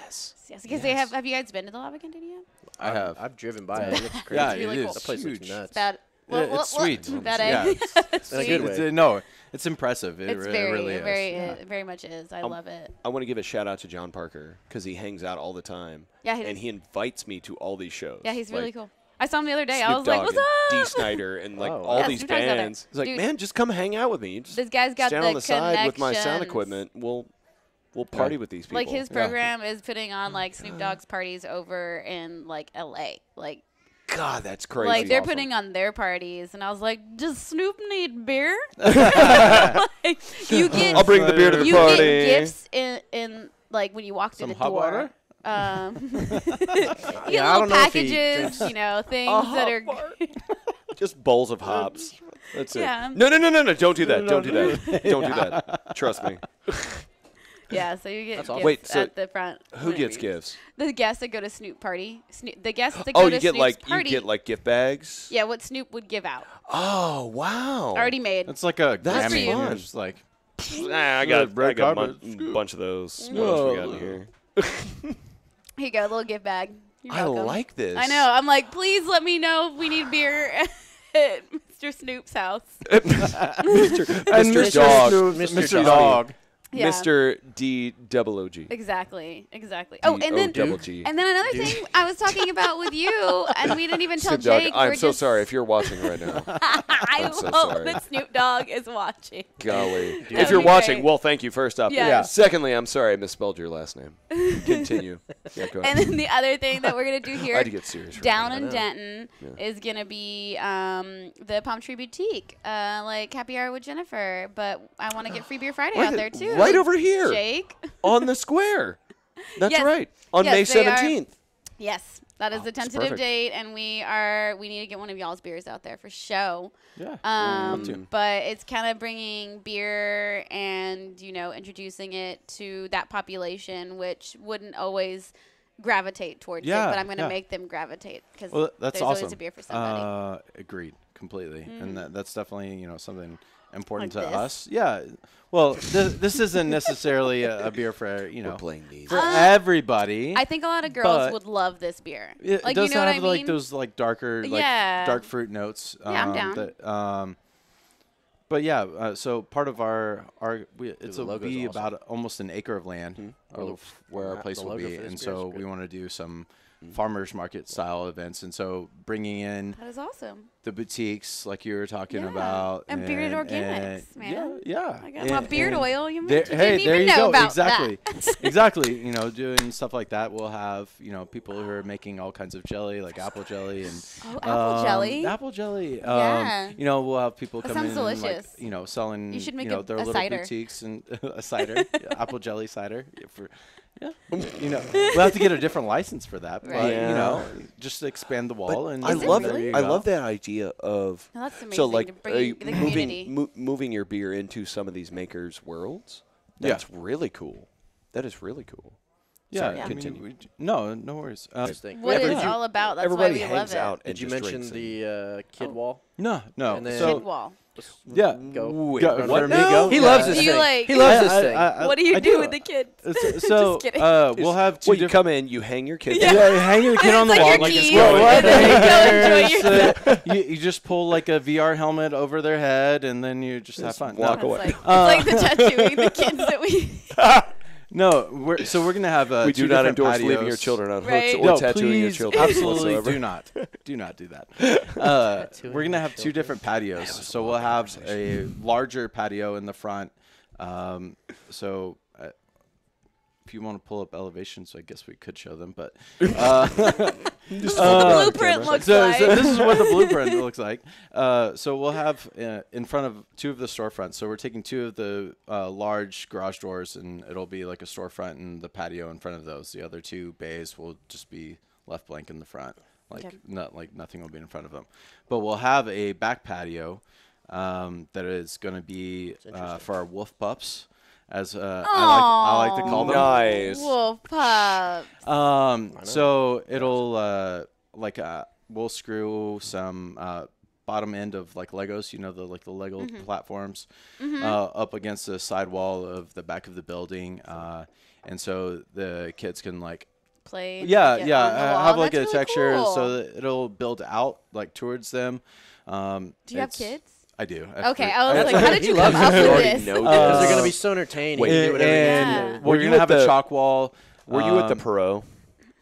Yes. Yes, because they have you guys been to the Lava Cantina yet? I have. I've driven by it. It looks crazy. Yeah, It's really it cool. is That place looks huge. nuts. That It's sweet. That Yeah, egg. it's In a good way. no, it's impressive. It It's very, really is. very, Yeah. it very much is. I love it. I want to give a shout out to John Parker because he hangs out all the time. Yeah, and he invites me to all these shows. Yeah, he's really like cool. I saw him the other day. I Snoop was like, Dogg "What's and up?" D. Snyder and like Oh, all yeah, these Snoop Dogg's out there. bands. He's like, Dude, man, just come hang out with me. Just This guy's got stand the on the side with my sound connections. equipment. We'll party with these people. Like his program is putting on like Snoop Dogg's parties over in like L.A. Like God, that's crazy. Like they're Awesome. putting on their parties, and I was like, "Does Snoop need beer?" Like, you get, I'll bring the beer to the you party. get gifts in like when you walk through Some the hot door. water? You get Yeah, I little don't know if he packages, drinks- you know, things that are. Just bowls of hops. That's Yeah. it. No. Don't do that. Don't do that. Don't do that. Trust me. Yeah, so you get That's gifts awesome. Wait, so at the front. Who gets gifts? The guests that go to Snoop party. The guests that Oh, go you to get Snoop's like party. you get like gift bags. Yeah, what Snoop would give out. Oh wow. Already made. It's like a That's Grammy. fun. It's just like I got red a carpet. bunch of those. What else we got in here? Here you go, a little gift bag. You're I welcome. like this. I know. I'm like, please let me know if we need beer at Mr. Snoop's house. Mr. Dog. Mr. Dog. Yeah. Mr. D-double-O-G. Exactly. Oh, and then D-O-double-G. another thing I was talking about with you, and we didn't even tell Snoop Dogg, Jake. I'm we're so just, sorry if you're watching right now. I I'm so hope sorry. that Snoop Dogg is watching. Golly. That If would you're be watching, great. well, thank you first up. Yeah. Yeah. Secondly, I'm sorry I misspelled your last name. Continue. Yeah, go ahead. And then the other thing that we're gonna do I here had to get serious. right down now. in Denton is gonna be the Palm Tree Boutique, like happy hour with Jennifer. But I want to get free beer Friday out there too. Right over here. Jake. On the square. That's Yes. right. On Yes, May they are. 17th. Yes, that is the that's tentative perfect. date, and we need to get one of y'all's beers out there for show. Yeah. But it's kind of bringing beer and introducing it to that population, which wouldn't always gravitate towards it. Yeah, But I'm going to yeah. make them gravitate because Well, that's there's awesome. always a beer for somebody. Agreed completely, and that's definitely something important Like to this? us. Yeah. Well, this isn't necessarily a beer for We're playing these. for everybody. I think a lot of girls but would love this beer. It Like, does you know have what I mean? like those like darker, like Yeah. dark fruit notes. Yeah, I'm down. But yeah, so part of our it's the will logo's be awesome. about almost an acre of land of where our place the will logo be, for this and beer is so we good. want to do some farmers market style events, and so bringing in That is awesome. the boutiques like you were talking Yeah. about, And bearded organics, man. Yeah, I got my beard oil. You there, didn't hey, even there you know go. about Exactly, that. exactly. Doing stuff like that. We'll have people who are making all kinds of jelly, like apple jelly and apple jelly. Apple jelly. Yeah. We'll have people That come sounds in delicious. and selling. You should make their a little cider. boutiques and a cider, apple jelly cider. We'll have to get a different license for that, Right. but Yeah. just expand the wall. And I Is it love really? it. I love that idea of No, that's amazing. so like to bring the community. moving your beer into some of these makers' worlds. Yeah. That's really cool. That is really cool. Yeah, Sorry, I mean, continue. no worries. Interesting. What Every- it's all about. That's Everybody why we hangs love out. it. and Did you just mention drinks the kid wall? No. And then- So Kid wall. yeah, Go. Wait, go- what for me, now? go. He Yeah. loves this Do you thing. like- He loves this I- thing. What do you I do with the kids? So Just kidding. we'll have two Well, you different. come in, you hang your kid. Yeah, hang your kid on the It's wall like like your a keys, squirrel. and then you go enjoy You just pull like a VR helmet over their head, and then you just have fun. walk No, away. It's like the tattooing the kids that we. no, we're gonna have We two do not different endorse patios. leaving your children on Right. hooks or No, tattooing your please, children. absolutely whatsoever. do not do that. We're gonna have two different patios, so we'll have a larger patio in the front. So if you want to pull up elevations, I guess we could show them, but The blueprint looks like. So this is what the blueprint looks like. So we'll have in front of two of the storefronts. So we're taking two of the large garage doors, and it'll be like a storefront and the patio in front of those. The other two bays will just be left blank in the front, Okay. nothing will be in front of them. But we'll have a back patio that is going to be for our wolf pups, as I like to call them. Nice. Wolf pups. So it'll we'll screw some bottom end of like Legos, the Lego platforms, up against the side wall of the back of the building, and so the kids can like Play. and yeah get yeah on the wall. have like That's a really texture cool. so that it'll build out like towards them. Do you have It's- kids? I do. I have Okay, three- I was have like, how three. did you He come loves up it. with You already this? know Because they're Uh, gonna be so entertaining. wait, You do whatever you and Yeah. need to do. we're you gonna at have a the- chalk wall. Were you at the Um, Perot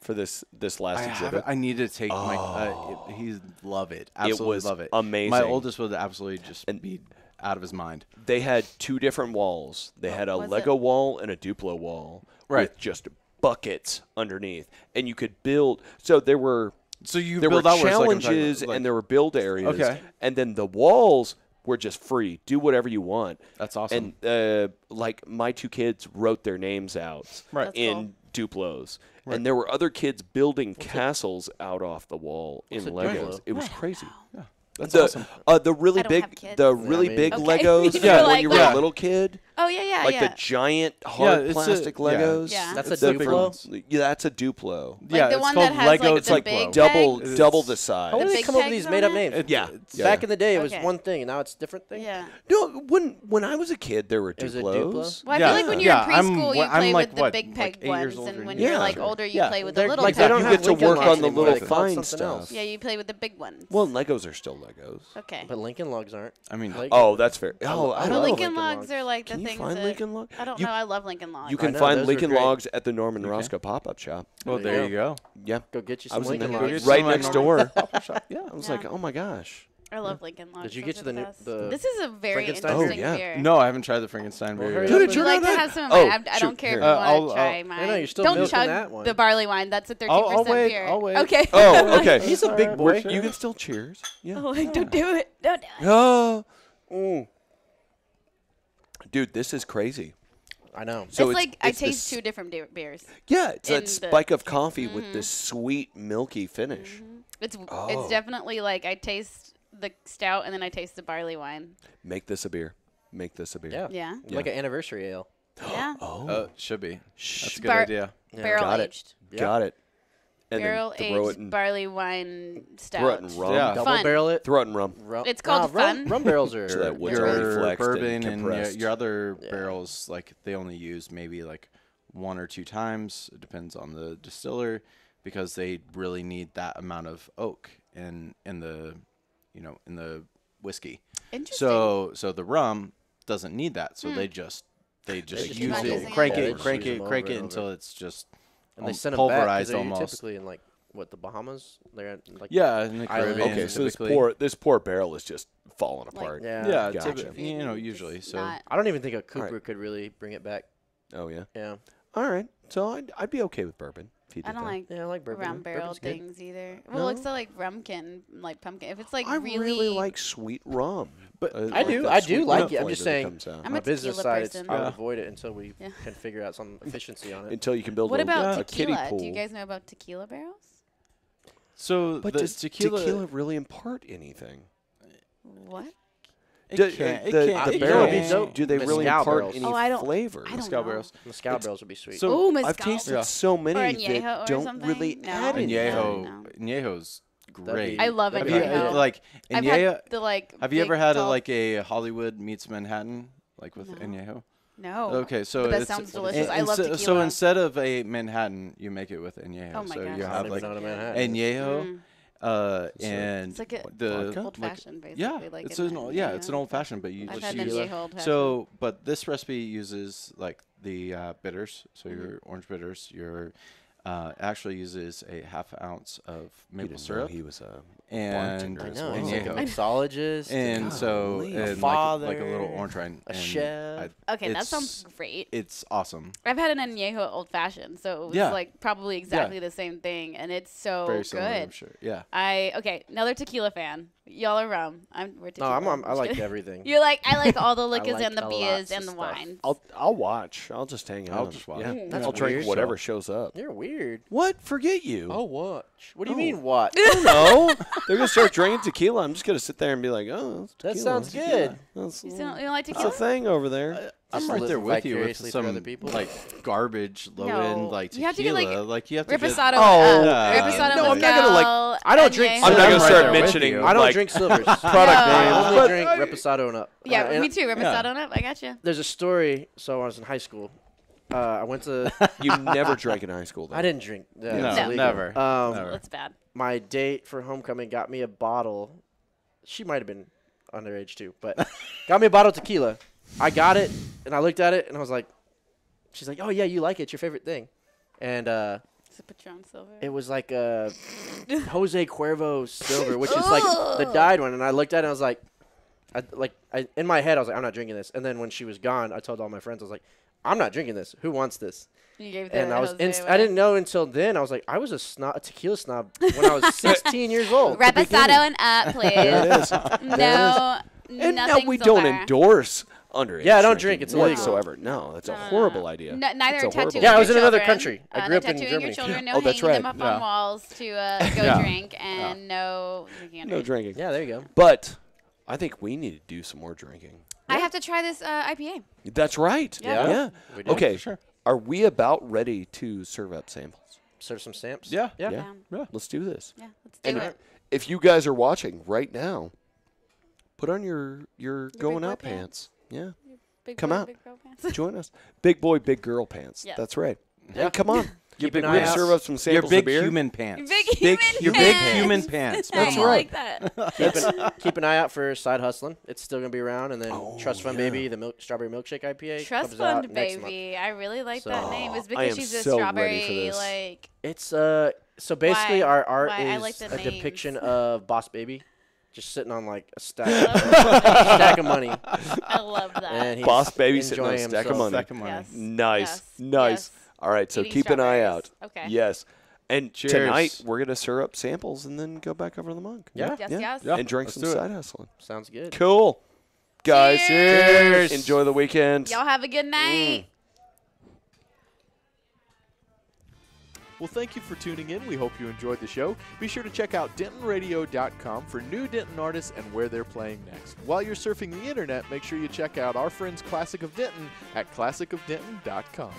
for this last I exhibit? I need to take my. He's love it. Absolutely was love it. amazing. My oldest would absolutely just And- be out of his mind. They had 2 different walls. They had a was Lego it? wall and a Duplo wall Right. with just buckets underneath, and you could build. So there were So you there were build out where it's like I'm talking challenges about, like- and there were build areas. Okay. And then the walls were just free. Do whatever you want. That's awesome. And like my 2 kids wrote their names out Right. That's in Duplos. And there were other kids building castles out off the wall in What's a Legos. Duplo? It was crazy. Yeah, that's The awesome. the really I don't have big kids. the Yeah, really I mean- big Okay. Legos You're when like, you were yeah. a little kid. Oh yeah, Like yeah. the giant hard it's a- plastic yeah. Legos. Yeah. That's a It's the big Duplo? ones. Yeah, that's a Duplo. Like yeah, the it's one called that has, Lego like, the Duplo. big Double pegs? double the How size. do The they big come up with pegs these on made up it? names? Yeah. Back in the day, it was Okay. one thing, and now it's a different thing. Yeah. No, when I was a kid, there were Was it Duplos. Duplo? Well, I Yeah. feel like when you're Yeah, in I'm preschool, wh- you I'm play like, with the what, big like peg 8 years ones, older and than when you. you're Yeah. like Sure. older, you Yeah, play with the they're little like, pegs. they don't You have get to Lincoln work Logs on the anymore. little They call it fine something else. stuff. Yeah, you play with the big ones. Well, Legos are still Legos. Okay. But Lincoln Logs aren't. I mean, Like- Oh, that's fair. Oh, I I The love don't Lincoln Lincoln Logs Logs. are like the Can you things find that Lincoln Logs? I don't You- know. I love Lincoln Logs. You I can know, find those are Lincoln great. Logs at the Norman Roscoe pop-up shop. well, there you go. Yeah. Go get you I some was in Lincoln there, Go Logs. get right some next at door. Yeah. I was Yeah. like, oh my gosh. I love Lincoln Logs. Did you Those get are to the the best. the This is a very Frankenstein? interesting Oh, yeah. beer. No, I haven't tried the Frankenstein Well, beer. hurry yet. up. Dude, Would it you turned like out to good. have some of Oh, mine? I shoot, don't care here. if you want I'll- to try mine. I know, you're still don't milking chug that one. the barley wine. That's a 13% I'll wait, beer. I'll wait. Okay. Oh, okay. He's a big boy. You can still cheers. Yeah. Oh, like, don't do it. Don't do it. Oh. Dude, this is crazy. I know. So it's like I it's taste this- 2 different beers. Yeah, it's in that the- spike of coffee with this sweet, milky finish. It's Oh. definitely like I taste the stout and then I taste the barley wine. Make this a beer. Make this a beer. Yeah. Yeah. Like an anniversary ale. Yeah. Oh, Should be. That's a good Bar- idea. Barrel got aged. Yeah. got it. And Barrel then throw it aged in, barley wine stout. throw it in rum. Yeah. Double Fun. barrel it. Throw it in rum. Rum. It's called rum, Fun. Rum barrels are. So that wood's Your already flexed and bourbon and compressed. your other Yeah. barrels, like they only use maybe like 1 or 2 times. It depends on the distiller, because they really need that amount of oak in the in the whiskey. Interesting. So the rum doesn't need that. So they just just use keep it, using crank it. it, Yeah, crank they it, just crank use it them until over it's just and they send them back pulverized they're almost. typically in like the Bahamas. They're like Yeah, in the Island. Caribbean. Okay, so typically. this poor barrel is just falling Like- apart. Yeah. Yeah, Gotcha. typically, usually. It's So not- I don't even think a Cooper Alright. could really bring it back. Oh yeah. Yeah. All right. So I'd be okay with bourbon if you did I don't that. like Yeah, I like bourbon. round barrel Bourbon's good. things either. Well, it's No? like rumkin, like pumpkin. If it's like I really like sweet rum. But I do that I sweet do rum like it. I'm flavor just that saying comes out. I'm on a the business tequila side, person. I would Yeah. avoid it until we Yeah. can figure out some efficiency on it. Until you can build What a, about a kiddie tequila? pool. Do you guys know about tequila barrels? So but the does tequila really impart anything? What? it Do- can't- it the, can't- the it barrels, can't. do they really Mezcal impart barrels. any Oh, I don't- flavor? I don't Mezcal know. barrels. Mezcal barrels would be sweet. So- Oh, mezcal. I've tasted Yeah. so many Or añejo that or don't something? really No. add anything. Añejo, No. Añejo's great. I love Have añejo. you, like I've Añejo? had the like. Have you big ever had tall- a Hollywood meets Manhattan, like with No. Añejo? No. Okay, so But that it's, sounds delicious. I and love so, tequila. So instead of a Manhattan, you make it with Añejo. Oh my so gosh, you I have don't like even know what a Manhattan is. Añejo, Mm. and It's like a the vodka? old like, fashioned, basically. yeah, like it's in an the- it's an old fashioned, but you I've just had an use añejo old fashioned. so. But this recipe uses like the bitters, so Mm-hmm. your orange bitters. Your actually uses a half ounce of You maple didn't know syrup he was a and bartender I as know. well. He's like a Añejo. mixologist. and so Golly. and father, like a little orange wine, a and chef. Okay, that it's- sounds great. It's awesome. I've had an añejo old fashioned, so it was Yeah. like probably exactly the same thing, and it's so Very similar, I'm good. sure. Yeah. Another tequila fan. Y'all are rum. We're No, tequila. I just like kidding. everything. You're like I like all the liquors like and the a beers lots and of the stuff. wines. I'll watch. I'll just hang out. I'll just watch. Yeah. That's I'll drink weird. whatever shows up. You're weird. What? Forget you. Oh, watch. What do you Oh. mean, what? No, they're gonna start drinking tequila. I'm just gonna sit there and be like, "Oh, it's That tequila. sounds Tequila. good. That's, you don't like that's tequila? a thing over there." I'm Just right live there with you with vicariously through some other people. like garbage low No. end like You tequila. have to get, like, you have to get Reposado. Oh, Reposado no, I'm not gonna, like- I don't drink añejo. I'm not gonna I'm right start there with mentioning. you. I don't like, drink silvers. product I names. only but- drink Reposado and up. Yeah, And me too. Reposado and up. I got you. There's a story. So I was in high school, I went to. You never drank in high school, though. I didn't drink. No, It's illegal. never. Never. That's bad. My date for homecoming got me a bottle. She might have been underage too, but got me a bottle of tequila. I got it, and I looked at it, and I was like, she's like, oh, yeah, you like it. It's your favorite thing. And It's a Patron Silver. it was like a Jose Cuervo Silver, which is like the dyed one. And I looked at it, and I was like, in my head, I was like, I'm not drinking this. And then when she was gone, I told all my friends, I was like, I'm not drinking this. Who wants this? You gave And the I was Jose I didn't know until then. I was like, I was a tequila snob when I was 16 years old. Reposado and up, please. There it is. No, And now nothing we silver. don't endorse underage. Yeah, I don't drinking drink. It's illegal. whatsoever. No, that's a horrible idea. Neither It's a are horrible tattooing. Yeah, I your was in another children. country. I grew No up in tattooing Germany. your children, no Oh, that's hanging them right. up on walls to go Yeah. drink, and no drinking No underage. drinking. Yeah, there you go. But I think we need to do some more drinking. I have to try this IPA. That's right. Yeah. Yeah. We do. Okay. Sure. Are we about ready to serve up samples? Serve some stamps. Yeah. Yeah. Yeah. Let's do this. Yeah, let's do And it. if you guys are watching right now, put on your going boy out pants. pants. Yeah. Big come boy, out. big girl pants. Join us. Big boy, big girl pants. Yes. That's right. Yeah. Hey, come on. Keep big an We're eye gonna out. serve up some Your samples big of beer. human pants. Big human Your big pants. human pants. That's I right. like that. Keep an eye out for Side Hustlin'. It's still gonna be around, and then Oh, Trust Fund yeah. Baby, the strawberry milkshake IPA Trust comes out Fund next month. Baby. I really like So- that name. It's I because am she's a so ready strawberry, for this. like. It's so basically Why? our art Why? I is like the a names. depiction of Boss Baby, just sitting on like a stack, I stack of money, love that. and he's Boss Baby sitting on a enjoying stack of himself. money. Second money. Yes. Nice. Yes. Nice. Yes. All right, so Eating keep an eye out. strawberries. Okay. Yes. And Cheers. tonight we're going to serve up samples and then go back over to the monk. Yeah. Yes, Yeah. yes. Yeah. And drink Let's some do it. side hustling. Sounds good. Cool. Guys, Cheers. enjoy the weekend. Y'all have a good night. Well, thank you for tuning in. We hope you enjoyed the show. Be sure to check out DentonRadio.com for new Denton artists and where they're playing next. While you're surfing the internet, make sure you check out our friends Classic of Denton at ClassicofDenton.com.